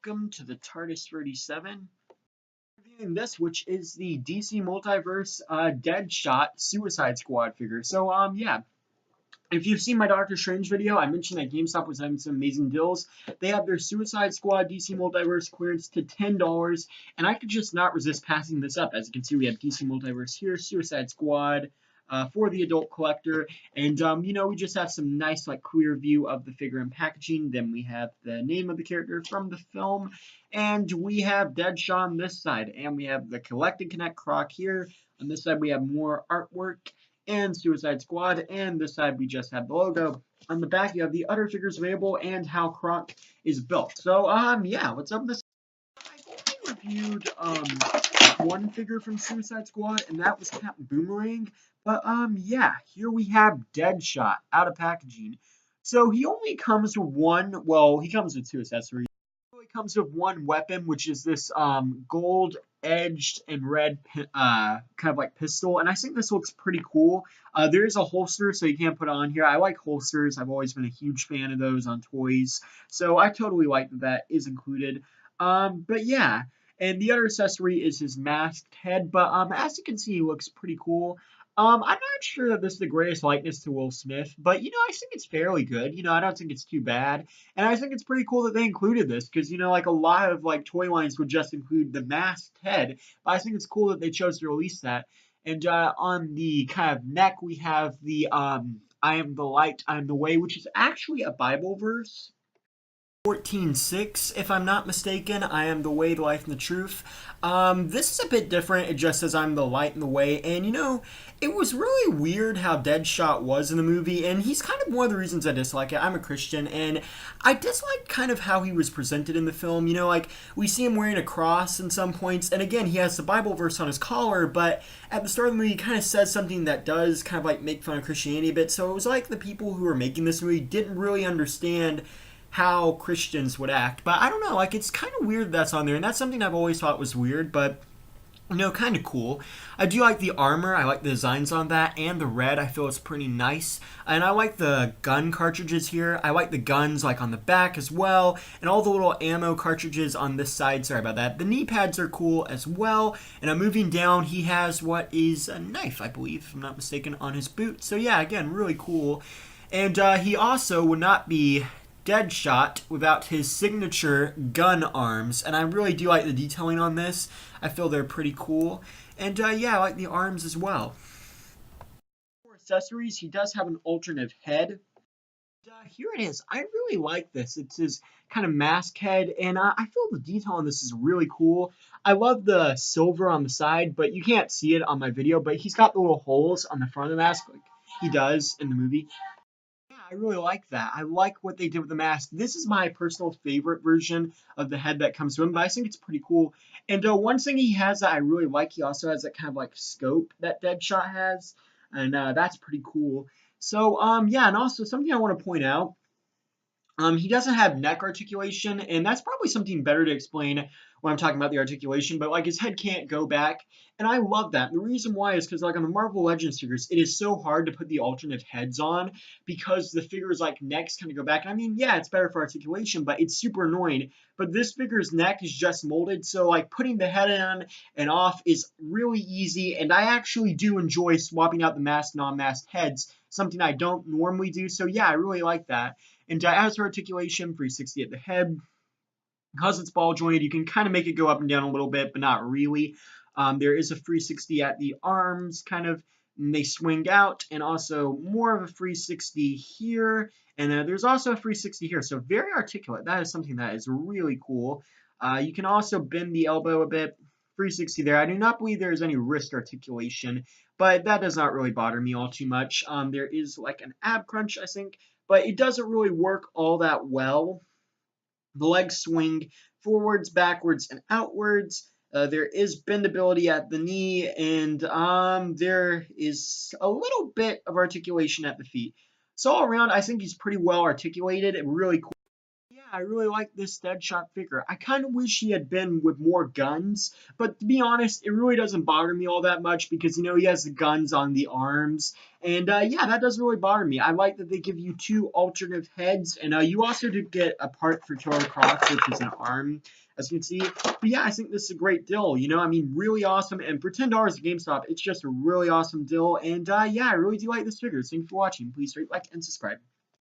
welcome to the TARDIS 37. Reviewing this, which is the DC Multiverse Deadshot Suicide Squad figure. Yeah, if you've seen my Doctor Strange video, I mentioned that GameStop was having some amazing deals. They have their Suicide Squad DC Multiverse clearance to $10, and I could just not resist passing this up. As you can see, we have DC Multiverse here, Suicide Squad, for the adult collector, and we just have some nice clear view of the figure and packaging. Then we have the name of the character from the film, and we have Deadshot on this side, and we have the Collect and Connect Croc here. On this side, we have more artwork and Suicide Squad, and this side we just have the logo. On the back, you have the other figures available and how Croc is built. Yeah, what's up with this? I've only reviewed one figure from Suicide Squad, and that was Captain Boomerang. But yeah, here we have Deadshot out of packaging. So he only comes with one. Well, he comes with two accessories. He only comes with one weapon, which is this gold edged and red kind of like pistol, and I think this looks pretty cool. There is a holster, so you can't put it on here. I like holsters. I've always been a huge fan of those on toys, so I totally like that that is included. But yeah, and the other accessory is his masked head, but as you can see, he looks pretty cool. I'm not sure that this is the greatest likeness to Will Smith, but I think it's fairly good. I don't think it's too bad. And I think it's pretty cool that they included this because, a lot of toy lines would just include the masked head. But I think it's cool that they chose to release that. And on the kind of neck, we have the I am the light, I am the way, which is actually a Bible verse. 14:6, if I'm not mistaken. I am the way, the life, and the truth. This is a bit different. It just says I'm the light and the way. And it was really weird how Deadshot was in the movie, and he's kind of one of the reasons I dislike it. I'm a Christian, and I dislike kind of how he was presented in the film. We see him wearing a cross in some points, and again, he has the Bible verse on his collar, but at the start of the movie, he kind of says something that does kind of make fun of Christianity a bit. So it was like the people who were making this movie didn't really understand how Christians would act. But I don't know, it's kind of weird that's on there, and that's something I've always thought was weird, but kind of cool. I do like the armor. I like the designs on that, and the red. I feel it's pretty nice. And I like the gun cartridges here. I like the guns on the back as well, and all the little ammo cartridges on this side. Sorry about that. The knee pads are cool as well. And I'm moving down. He has what is a knife, I believe, if I'm not mistaken, on his boot. So yeah, again, really cool. And he also would not be Deadshot without his signature gun arms, and I really do like the detailing on this. I feel they're pretty cool, and yeah, I like the arms as well. For accessories, he does have an alternate head. Here it is. I really like this. It's his kind of mask head, and I feel the detail on this is really cool. I love the silver on the side, but you can't see it on my video, but he's got the little holes on the front of the mask like he does in the movie. I really like that. I like what they did with the mask. This is my personal favorite version of the head that comes to him, but I think it's pretty cool. And one thing he has that I really like, he also has that kind of scope that Deadshot has, and that's pretty cool. So yeah, and also something I want to point out, he doesn't have neck articulation, and that's probably something better to explain when I'm talking about the articulation, but his head can't go back, and I love that. The reason why is because on the Marvel Legends figures, it is so hard to put the alternate heads on because the figure's necks kind of go back. And I mean, yeah, it's better for articulation, but it's super annoying. But this figure's neck is just molded, so putting the head on and off is really easy, and I actually do enjoy swapping out the masked, non-masked heads, something I don't normally do. So yeah, I really like that. And as for articulation, 360 at the head. Because it's ball jointed, you can kind of make it go up and down a little bit, but not really. There is a 360 at the arms, kind of, and they swing out, and also more of a 360 here. And there's also a 360 here, so very articulate. That is something that is really cool. You can also bend the elbow a bit. 360 there. I do not believe there is any wrist articulation, but that does not really bother me all too much. There is an ab crunch, I think, but it doesn't really work all that well. The legs swing forwards, backwards, and outwards. There is bendability at the knee, and there is a little bit of articulation at the feet. So all around, I think he's pretty well articulated and really cool. Yeah, I really like this Deadshot figure. I kind of wish he had been with more guns, but to be honest, it really doesn't bother me all that much because, you know, he has the guns on the arms. And yeah, that doesn't really bother me. I like that they give you 2 alternative heads, and you also did get a part for Killer Croc, which is an arm, as you can see. But yeah, I think this is a great deal, you know, I mean, really awesome. And for $10 at GameStop, it's just a really awesome deal. And yeah, I really do like this figure. So thanks for watching. Please rate, like, and subscribe.